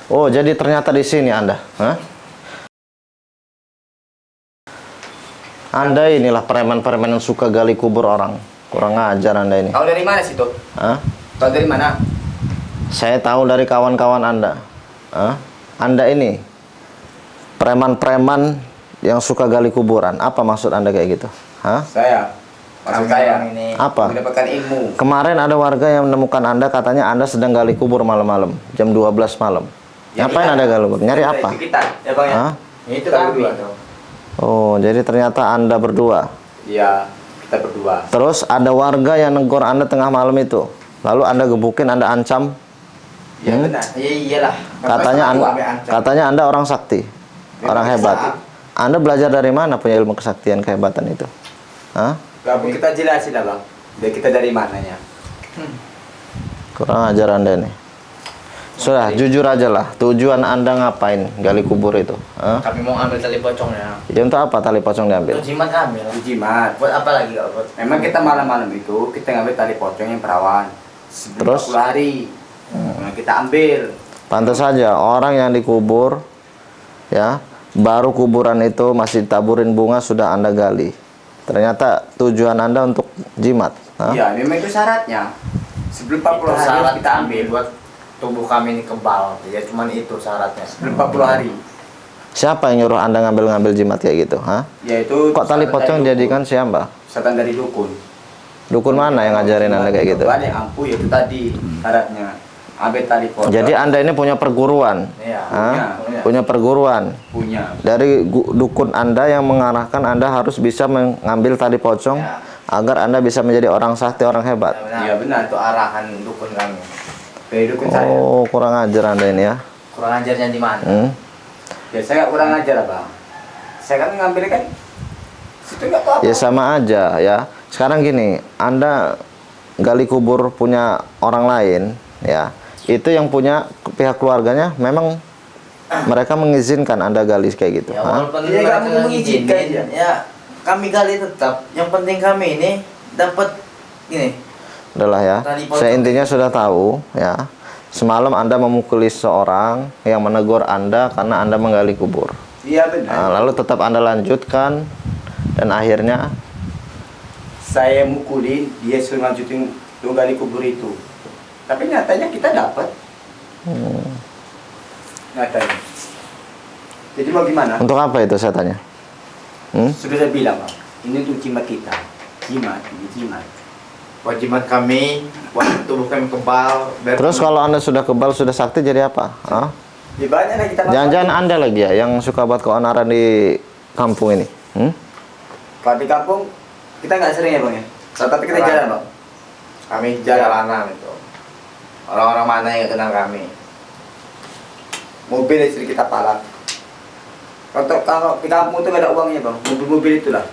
Oh, jadi ternyata di sini Anda. Hah? Anda inilah preman-preman yang suka gali kubur orang. Kurang ajar Anda ini. Tahu dari mana sih tuh? Hah? Tahu dari mana? Saya tahu dari kawan-kawan Anda. Hah? Anda ini preman-preman yang suka gali kuburan. Apa maksud Anda kayak gitu? Hah? Maksud saya ini Apa? mendapatkan ilmu. Kemarin ada warga yang menemukan Anda, katanya Anda sedang gali kubur malam-malam, jam 12 malam. Ya, Ngapain kita- Anda gali kubur? Nyari apa? Itu kita, ya Bang ya. Hah? itu Kita kami berdua. tuh. Oh, jadi ternyata Anda berdua. Iya, kita berdua. Terus ada warga yang negor Anda tengah malam itu. Lalu Anda gebukin, Anda ancam. Iya benar. Iya iyalah. Katanya Anda orang sakti, orang hebat. Anda belajar dari mana punya ilmu kesaktian kehebatan itu? Hah? Gabung kita jelasin lah Bang. Dia kita dari mananya. Kurang ajar Anda ini. Sudah, jujur aja lah. Tujuan Anda ngapain gali kubur itu? Hah? Kami mau ambil tali pocongnya. Ya untuk apa tali pocong diambil? Itu jimat kami lah. Jimat. Buat apa lagi Kak? Buat Memang kita malam-malam itu kita ngambil tali pocong yang perawan. Sebelum Terus? 40 hari. Nah, kita ambil. Pantas saja orang yang dikubur, ya, baru kuburan itu masih taburin bunga sudah Anda gali. Ternyata tujuan Anda untuk jimat. Hah? Iya, memang itu syaratnya. Sebelum 40 itu hari syarat kita ambil. buat tubuh kami ini kebal. Ya cuman itu syaratnya. Sebelum 40 hari. Siapa yang nyuruh Anda ngambil-ngambil jimat kayak gitu? Hah? Yaitu Kok tali pocong dijadikan siapa? setan dari dukun. Dukun mana yang ngajarin Anda kayak gitu? Banyak ampuh itu tadi syaratnya. Ambil tali pocong. Jadi Anda ini punya perguruan. Iya. Hah? Punya. Punya perguruan. punya. Dari dukun Anda yang mengarahkan Anda harus bisa mengambil tali pocong Ya. agar Anda bisa menjadi orang sakti, orang hebat. Iya, benar. Itu arahan dukun kami. Dari dukun saya. Oh, kurang ajar Anda ini ya. Kurang ajarnya di mana? Hmm? Ya saya nggak kurang ajar Bang. Saya kan ngambil kan situ nggak tahu apa. Ya sama aja ya. Sekarang gini, Anda gali kubur punya orang lain, ya. Itu yang punya pihak keluarganya memang mereka mengizinkan Anda gali kayak gitu. Ya Hah? walaupun Iya, mereka kami nggak mengizinkan ngizinin, ya kami gali tetap. Yang penting kami ini dapat ini. Udahlah ya. Tali pocong. Saya intinya sudah tahu ya. Semalam Anda memukuli seorang yang menegur Anda karena Anda menggali kubur. Iya benar. Nah, lalu tetap Anda lanjutkan dan akhirnya Saya mukulin, dia suruh lanjutin gali kubur itu. Tapi nyatanya kita dapat. Nyatanya. Jadi mau gimana? untuk apa itu saya tanya? Hmm? Sudah saya bilang Bang, ini untuk jimat kita. Jimat, ini jimat. Buat jimat kami, buat tubuh kami kebal. biar Terus kami- kalau Anda sudah kebal, sudah sakti jadi apa? Hah? Ya banyak lah kita Jangan-jangan Anda lagi ya yang suka buat keonaran di kampung ini? Hmm? Kalau di kampung kita nggak sering ya Bang ya. Tapi kita Jarang. jalan Bang. kami jalanan itu. Orang-orang mana yang kenal kami? Mobil istri kita palak. Kalau di kampung itu nggak ada uangnya Bang. Mobil-mobil itulah.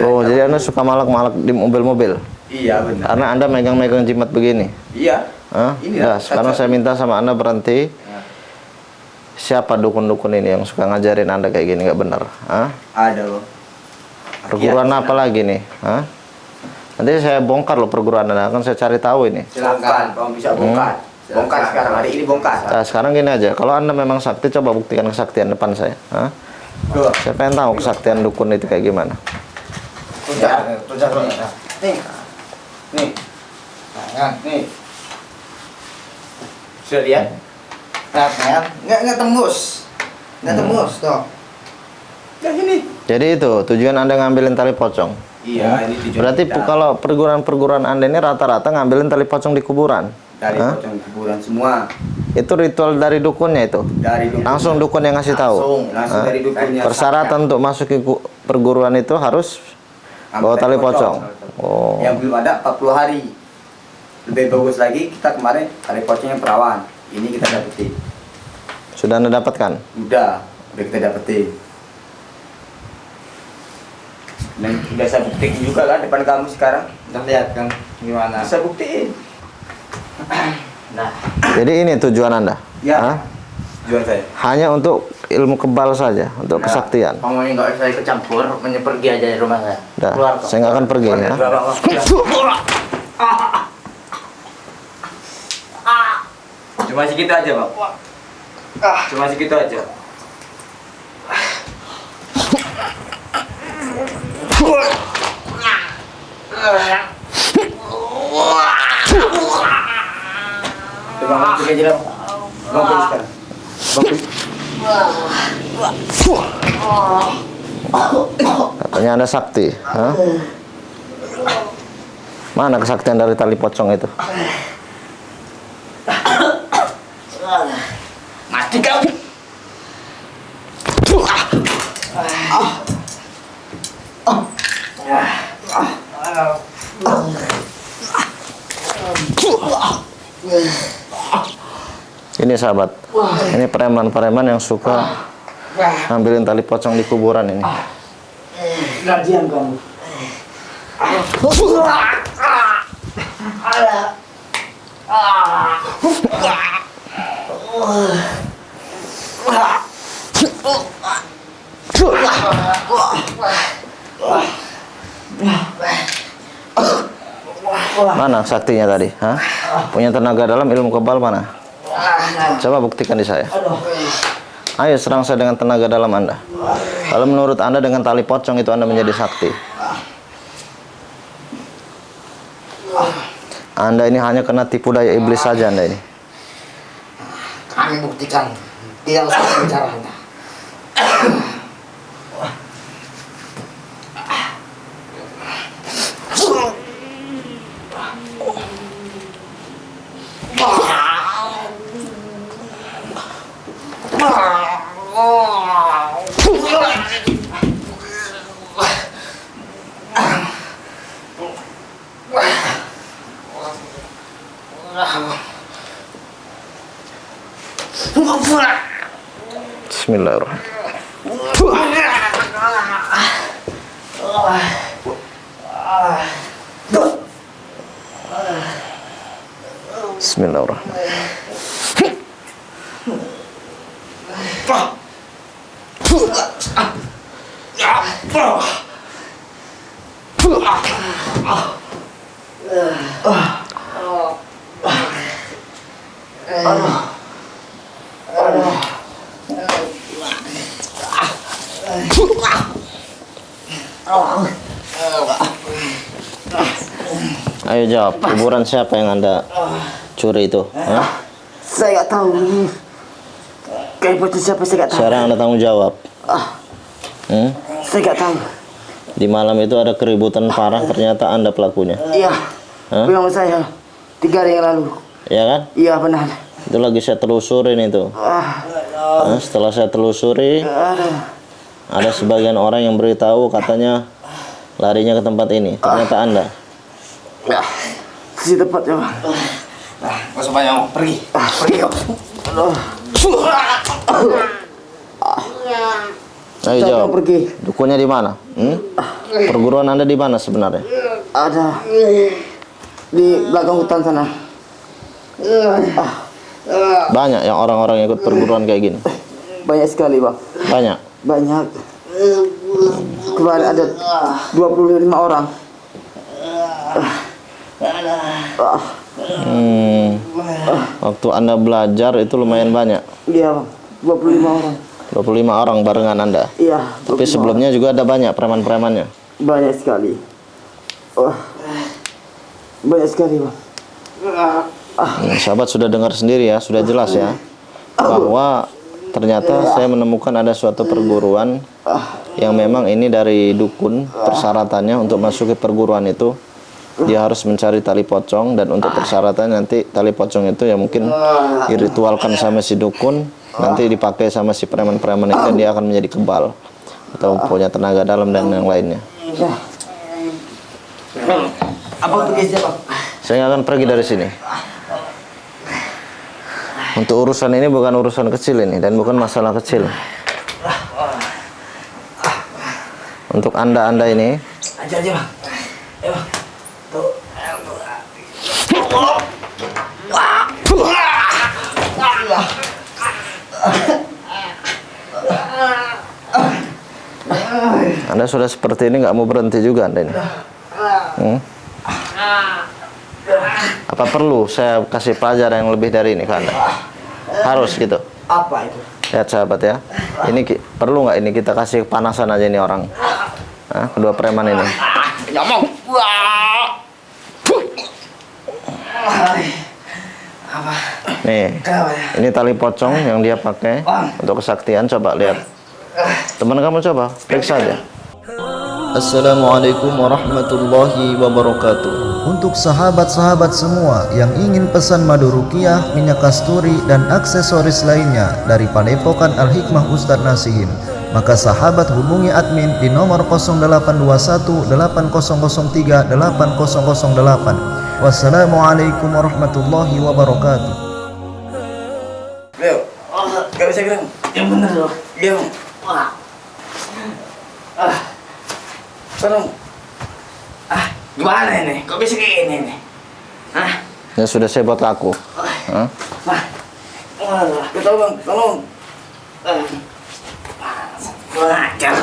Oh, jadi Anda suka malak-malak di mobil-mobil? Iya benar. Karena Anda megang-megang jimat begini? Iya. Hah? Ini Nah, lah, sekarang cacat. saya minta sama Anda berhenti. Ya. Siapa dukun-dukun ini yang suka ngajarin Anda kayak gini nggak benar? Hah? Ada Bang. Perguruan Iya, apa lagi nih? Hah? Nanti saya bongkar loh perguruan Anda, akan saya cari tahu ini. Silakan, Bang bisa bongkar. Bongkar sekarang, hari ini bongkar. Nah, sekarang gini aja, kalau Anda memang sakti, coba buktikan kesaktian depan saya. Hah? Tuh. Saya pengen tahu kesaktian dukun itu kayak gimana. Tunjuk dulu. Nih. Nih. Nah, Nih. Sudah lihat? kan? Nggak tembus. Nggak tembus, toh. Ya ini. Jadi itu tujuan Anda ngambilin tali pocong. Iya, ini tujuan Berarti kita. kalau perguruan-perguruan Anda ini rata-rata ngambilin tali pocong di kuburan. Dari Hah? pocong kuburan semua. Itu ritual dari dukunnya itu. Dari dukun. Langsung dukun yang ngasih tahu. Langsung Hah? dari dukunnya. Persyaratan untuk masuki perguruan itu harus bawa tali pocong. Oh. Yang belum ada 40 hari. Lebih bagus lagi kita kemarin tali pocong yang perawan. Ini kita dapetin. Sudah Anda dapatkan? Udah kita dapetin. Dan udah saya buktiin juga kan depan kamu sekarang. Kita lihat kan gimana. Bisa buktiin. Nah, Jadi ini tujuan Anda? Ya. Hah? Tujuan saya. Hanya untuk ilmu kebal saja, untuk Ya. kesaktian. kamu ini nggak usah ikut campur, pergi aja dari rumah saya. Dah, Keluar kok. saya nggak akan pergi ya. Cuma segitu aja Bang. Cuma segitu aja. Bang, pergi aja lah. Bang, pergi sekarang. Bang, Katanya Anda sakti. Hah? Mana kesaktian dari tali pocong itu? Mati kau. Ini sahabat, ini preman-preman yang suka ngambilin tali pocong di kuburan ini. Gajian kamu. Mana saktinya tadi? Hah? Punya tenaga dalam, ilmu kebal mana? Coba buktikan di saya. Ayo serang saya dengan tenaga dalam Anda. Kalau menurut Anda dengan tali pocong itu Anda menjadi sakti. Anda ini hanya kena tipu daya iblis saja Anda ini. Kami buktikan. Tidak usah bicara Anda. Bismillahirrahmanirrahim. Bismillahirrahmanirrahim. Ayo jawab, kuburan siapa yang Anda curi itu? Hah? Saya nggak tahu. Kayak itu siapa saya nggak tahu. Sekarang Anda tanggung jawab. Saya nggak tahu. Di malam itu ada keributan parah, ternyata Anda pelakunya. Iya. Hah? Bilang saya 3 hari yang lalu. Ya kan? Iya benar. Itu lagi saya telusurin itu. Nah, setelah saya telusuri, ada sebagian orang yang beritahu katanya larinya ke tempat ini. Ternyata Anda. Di tempat ya bang. Gak usah banyak, pergi. Pergi kau. Ayo jawab. Pergi. Dukunnya di mana? Perguruan Anda di mana sebenarnya? Ada di belakang hutan sana. Banyak yang orang-orang yang ikut perguruan kayak gini. Banyak sekali bang. Banyak. Banyak. Kemarin ada 25 orang. Waktu Anda belajar itu lumayan banyak. Iya bang. 25 orang. 25 orang barengan Anda. Iya. Tapi sebelumnya juga ada banyak preman-premannya. Banyak sekali. Banyak sekali bang. Sahabat sudah dengar sendiri ya, sudah jelas ya, bahwa ternyata saya menemukan ada suatu perguruan yang memang ini dari dukun. Persyaratannya untuk masuk ke perguruan itu dia harus mencari tali pocong, dan untuk persyaratan nanti tali pocong itu ya mungkin diritualkan sama si dukun, nanti dipakai sama si preman-preman itu, dia akan menjadi kebal atau punya tenaga dalam dan yang lainnya. Apa tugasnya bang? Saya nggak akan pergi dari sini. Untuk urusan ini bukan urusan kecil ini, dan bukan masalah kecil. Untuk anda ini, Aja bang. Ayo bang. Tuh. Anda sudah seperti ini nggak mau berhenti juga Anda ini. Apa perlu saya kasih pelajaran yang lebih dari ini ke Anda? Harus gitu. Apa itu? Lihat sahabat ya. Ini perlu nggak ini kita kasih panasan aja ini orang. Nah, kedua preman ini. Nyomong. Wah. Apa? Nih. Kenapa ya? Ini tali pocong yang dia pakai untuk kesaktian. Coba lihat. Teman kamu coba periksa aja. Assalamualaikum warahmatullahi wabarakatuh. Untuk sahabat-sahabat semua yang ingin pesan madu ruqyah, minyak kasturi, dan aksesoris lainnya dari Padepokan Al-Hikmah Ustadz Nasihin, maka sahabat hubungi admin di nomor 0821 8003 8008. Wassalamualaikum warahmatullahi wabarakatuh. Leo. Gak bisa gerak. Yang bener loh. Leo. Wah. Tolong. Gimana ini? Kok bisa kayak gini nih? Ya sudah saya buat laku. Hah? Tolong, tolong. Kurang ajar.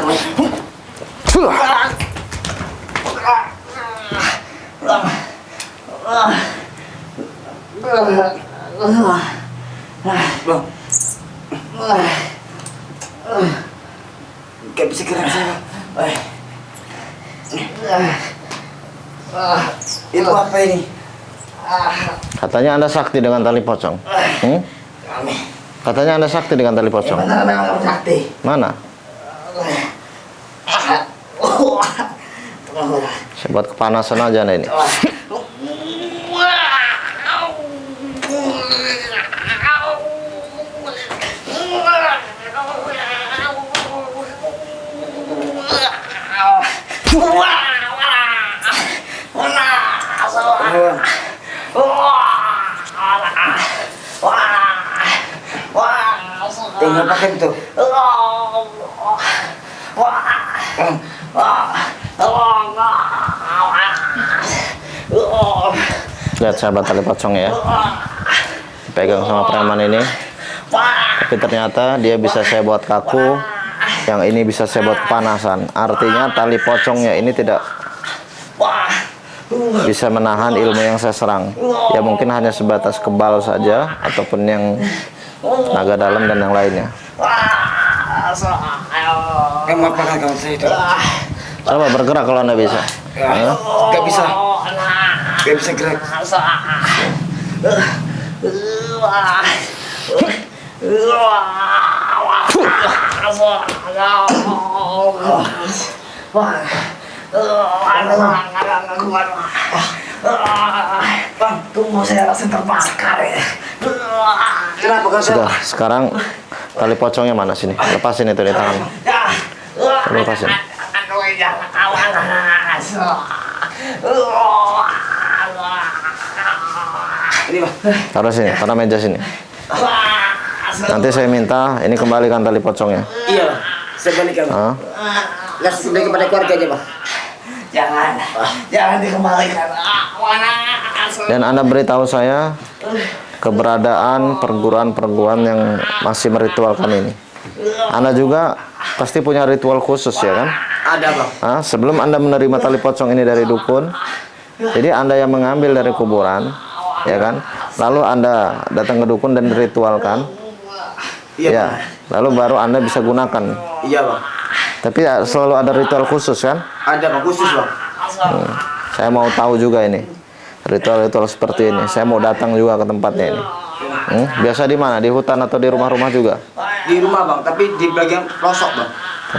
Bang. Gak bisa gerak saya. Itu apa ini? Katanya Anda sakti dengan tali pocong. Katanya Anda sakti dengan tali pocong. Benar memang sakti. Mana? Saya buat kepanasan aja nih ini. Tinggal pakai itu. Lihat sahabat tali pocong ya. Pegang sama preman ini. Tapi ternyata dia bisa saya buat kaku. Yang ini bisa saya buat kepanasan. Artinya tali pocongnya ini tidak bisa menahan ilmu yang saya serang. Ya mungkin hanya sebatas kebal saja, ataupun yang naga dalam dan yang lainnya. Kamu apakan kamu saya itu? Coba bergerak kalau Anda bisa. Gak bisa. Gak bisa gerak. Bang, tubuh saya rasa terbakar ya. Kenapa kau Sudah, sekarang tali pocongnya mana sini? Lepasin itu di tangan. Lepasin. Ini bang. Taruh sini, taruh meja sini. Nanti saya minta ini kembalikan tali pocongnya. Iya bang. Saya balikan bang. Hah? Kasih kembali kepada keluarga aja bang. Jangan dikembalikan. Dan Anda beritahu saya keberadaan perguruan-perguruan yang masih meritualkan ini. Anda juga pasti punya ritual khusus ya kan? Ada bang. Hah? Sebelum Anda menerima tali pocong ini dari dukun, jadi Anda yang mengambil dari kuburan, ya kan? Lalu Anda datang ke dukun dan diritualkan, Iya ya. bang. Lalu baru Anda bisa gunakan. Iya bang. Tapi selalu ada ritual khusus kan? Ada bang khusus bang. Saya mau tahu juga ini ritual-ritual seperti ini. Saya mau datang juga ke tempatnya ini. Biasa di mana? Di hutan atau di rumah-rumah juga? Di rumah bang, tapi di bagian pelosok bang.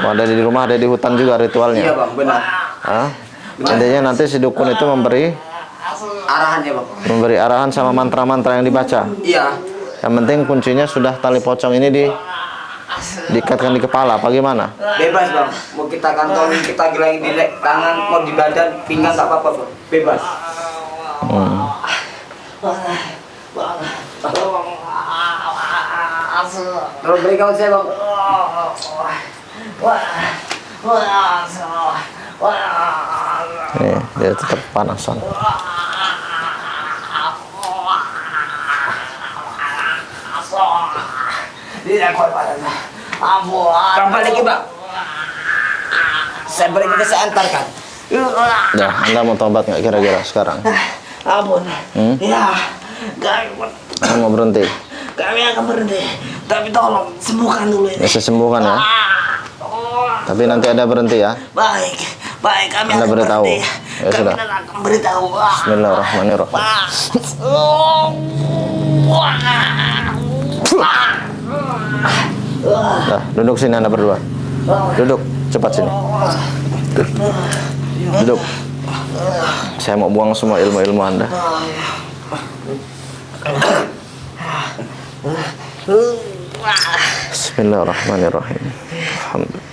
Oh, ada di rumah, ada di hutan juga ritualnya. Iya bang, benar. Hah? Intinya nanti si dukun itu memberi Arahannya bang. arahan sama mantra-mantra yang dibaca. Iya. Yang penting kuncinya sudah tali pocong ini diikatkan di kepala. Apa gimana? Bebas bang. Mau kita kantongin, kita gelangin di tangan, mau di badan, pinggang nggak apa-apa bang. Bebas. Kalau beri kawan saya bang. Nih, dia tetap panasan. Tidak kuat badannya. Ampun. Tambah lagi bang. Saya beri kita saya antarkan. Dah, Anda mau tobat nggak kira-kira sekarang? Ampun. Ya. Gak. Anda mau berhenti? Kami akan berhenti. Tapi tolong sembuhkan dulu ini. Ya, saya sembuhkan ya. Tapi nanti Anda berhenti ya. Baik, baik kami Anda akan beritahu. berhenti. Ya, Kami sudah. akan beritahu. Bismillahirrahmanirrahim. Nah, duduk sini Anda berdua. Duduk, cepat sini. Duduk. Saya mau buang semua ilmu-ilmu Anda. Bismillahirrahmanirrahim. Alhamdulillah.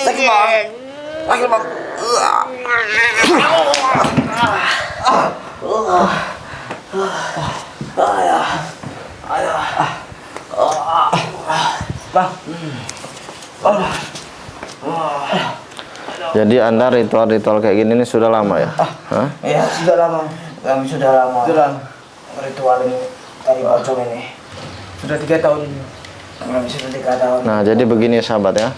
Sakit banget. Sakit banget. Jadi Anda ritual-ritual kayak gini ini sudah lama ya? Hah? Ya, sudah lama. Kami sudah lama. Ritual ini tali pocong ini. Sudah 3 tahun ini. Kami sudah 3 tahun. Nah, jadi begini sahabat ya.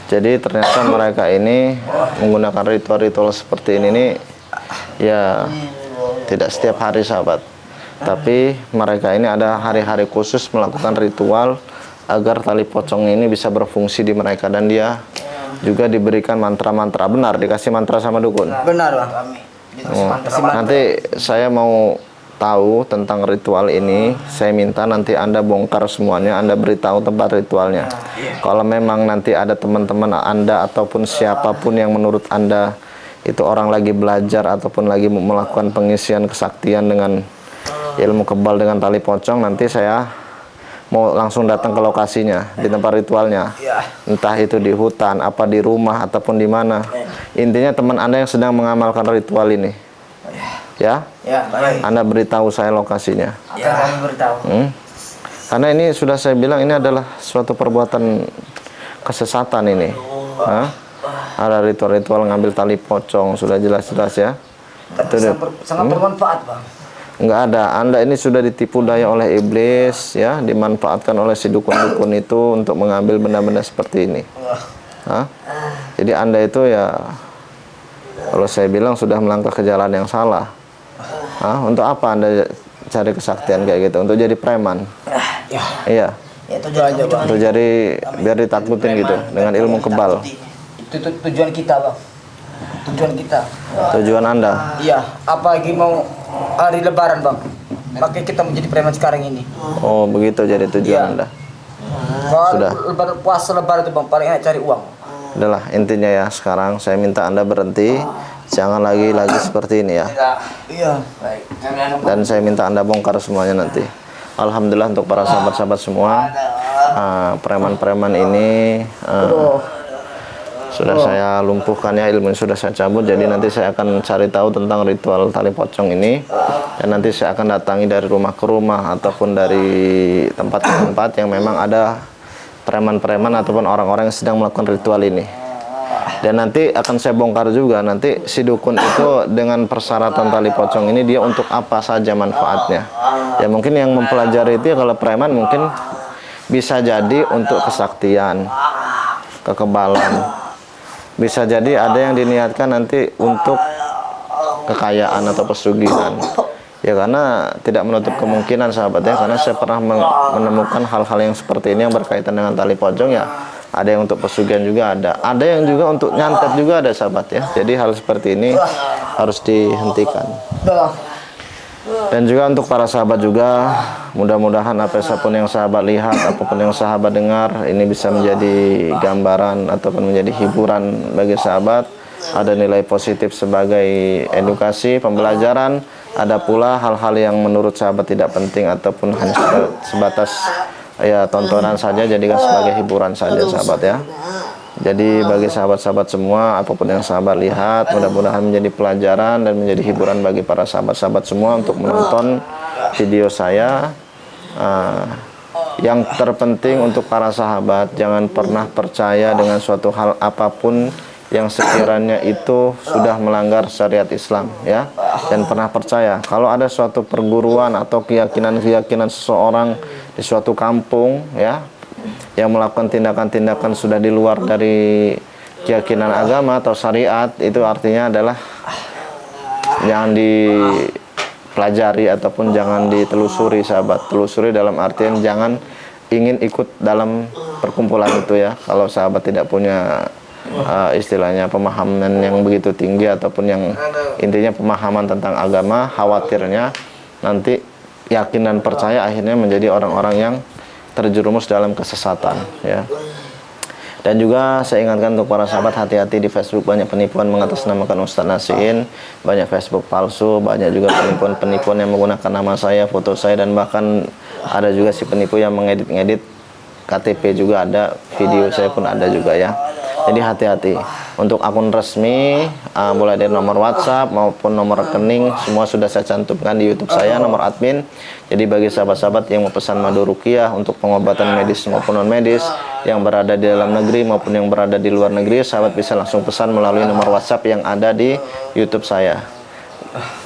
Jadi ternyata mereka ini menggunakan ritual-ritual seperti ini nih, ya tidak setiap hari sahabat. Tapi mereka ini ada hari-hari khusus melakukan ritual agar tali pocong ini bisa berfungsi di mereka, dan dia juga diberikan mantra-mantra. Benar, dikasih mantra sama dukun. Benar, Bang. Kami. Oh, nanti saya mau tahu tentang ritual ini. Saya minta nanti Anda bongkar semuanya, Anda beritahu tempat ritualnya. Kalau memang nanti ada teman-teman Anda ataupun siapapun yang menurut Anda itu orang lagi belajar ataupun lagi melakukan pengisian kesaktian dengan ilmu kebal dengan tali pocong, nanti saya mau langsung datang ke lokasinya, di tempat ritualnya. Entah itu di hutan, apa di rumah ataupun di mana. Intinya teman Anda yang sedang mengamalkan ritual ini. Ya? Ya, baik. Anda beritahu saya lokasinya. Akan kami beritahu. Karena ini sudah saya bilang ini adalah suatu perbuatan kesesatan ini. Hah? Ada ritual-ritual ngambil tali pocong, sudah jelas-jelas ya. Tapi sangat bermanfaat, Bang. Enggak ada. Anda ini sudah ditipu daya oleh iblis ya, dimanfaatkan oleh si dukun-dukun itu untuk mengambil benda-benda seperti ini. Hah? Jadi Anda itu ya, kalau saya bilang sudah melangkah ke jalan yang salah. Hah? Untuk apa Anda cari kesaktian kayak gitu? Untuk jadi preman? Iya. Ya, itu aja, Bang. Untuk jadi biar ditakutin gitu dengan ilmu kebal. Itu tujuan kita, Bang. Tujuan kita. Tujuan Anda? Iya, apalagi mau hari lebaran, Bang. Makanya kita menjadi preman sekarang ini. Oh, begitu jadi tujuan Iya. Anda. Sudah. Puasa lebaran itu, Bang, paling enak cari uang. Udahlah, intinya ya sekarang saya minta Anda berhenti. Jangan lagi seperti ini ya. Iya, baik. Dan saya minta Anda bongkar semuanya nanti. Alhamdulillah untuk para sahabat-sahabat semua, preman-preman ini sudah saya lumpuhkan ya, ilmu sudah saya cabut. Jadi nanti saya akan cari tahu tentang ritual tali pocong ini, dan nanti saya akan datangi dari rumah ke rumah ataupun dari tempat ke tempat yang memang ada preman-preman ataupun orang-orang yang sedang melakukan ritual ini. Dan nanti akan saya bongkar juga nanti si dukun itu dengan persyaratan tali pocong ini dia untuk apa saja manfaatnya. Ya mungkin yang mempelajari itu ya, kalau preman mungkin bisa jadi untuk kesaktian, kekebalan. Bisa jadi ada yang diniatkan nanti untuk kekayaan atau pesugihan. Ya karena tidak menutup kemungkinan sahabat ya, karena saya pernah menemukan hal-hal yang seperti ini yang berkaitan dengan tali pocong ya. Ada yang untuk pesugihan juga ada yang juga untuk nyantet juga ada sahabat ya. Jadi hal seperti ini harus dihentikan. Dan juga untuk para sahabat juga, mudah-mudahan apa pun yang sahabat lihat, apapun yang sahabat dengar, ini bisa menjadi gambaran ataupun menjadi hiburan bagi sahabat. Ada nilai positif sebagai edukasi, pembelajaran. Ada pula hal-hal yang menurut sahabat tidak penting ataupun hanya sebatas ya tontonan saja, jadikan sebagai hiburan saja sahabat ya. Jadi bagi sahabat-sahabat semua, apapun yang sahabat lihat, mudah-mudahan menjadi pelajaran dan menjadi hiburan bagi para sahabat-sahabat semua untuk menonton video saya. Yang terpenting untuk para sahabat, jangan pernah percaya dengan suatu hal apapun yang sekiranya itu sudah melanggar syariat Islam, ya. Dan pernah percaya kalau ada suatu perguruan atau keyakinan-keyakinan seseorang di suatu kampung, ya, yang melakukan tindakan-tindakan sudah di luar dari keyakinan agama atau syariat, itu artinya adalah jangan dipelajari ataupun jangan ditelusuri, sahabat. Telusuri dalam artian jangan ingin ikut dalam perkumpulan itu, ya. Kalau sahabat tidak punya istilahnya pemahaman yang begitu tinggi ataupun yang intinya pemahaman tentang agama, khawatirnya nanti yakin dan percaya akhirnya menjadi orang-orang yang terjerumus dalam kesesatan, ya. Dan juga saya ingatkan untuk para sahabat, hati-hati di Facebook, banyak penipuan mengatasnamakan Ustadz Nasihin, banyak Facebook palsu, banyak juga penipuan-penipuan yang menggunakan nama saya, foto saya, dan bahkan ada juga si penipu yang mengedit-ngedit KTP juga ada, video saya pun ada juga, ya. Jadi hati-hati. Untuk akun resmi, mulai dari nomor WhatsApp maupun nomor rekening, semua sudah saya cantumkan di YouTube saya, nomor admin. Jadi bagi sahabat-sahabat yang mau pesan madu ruqyah untuk pengobatan medis maupun non medis, yang berada di dalam negeri maupun yang berada di luar negeri, sahabat bisa langsung pesan melalui nomor WhatsApp yang ada di YouTube saya.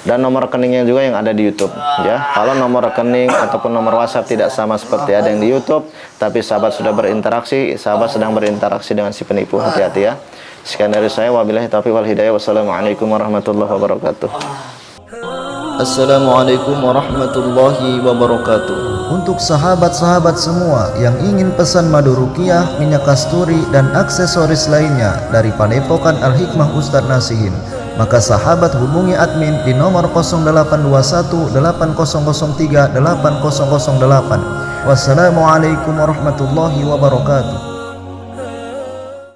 Dan nomor rekeningnya juga yang ada di YouTube, ya. Kalau nomor rekening ataupun nomor WhatsApp tidak sama seperti ada yang di YouTube, tapi sahabat sudah berinteraksi, sahabat sedang berinteraksi dengan si penipu, hati-hati, ya. Sekian dari saya, wabillahi taufiq wal hidayah. Wassalamualaikum warahmatullahi wabarakatuh. Assalamualaikum warahmatullahi wabarakatuh. Untuk sahabat-sahabat semua yang ingin pesan madu ruqyah, minyak kasturi, dan aksesoris lainnya dari Padepokan Al-Hikmah Ustadz Nasihin, maka sahabat hubungi admin di nomor 0821 8003 8008. Wassalamualaikum warahmatullahi wabarakatuh.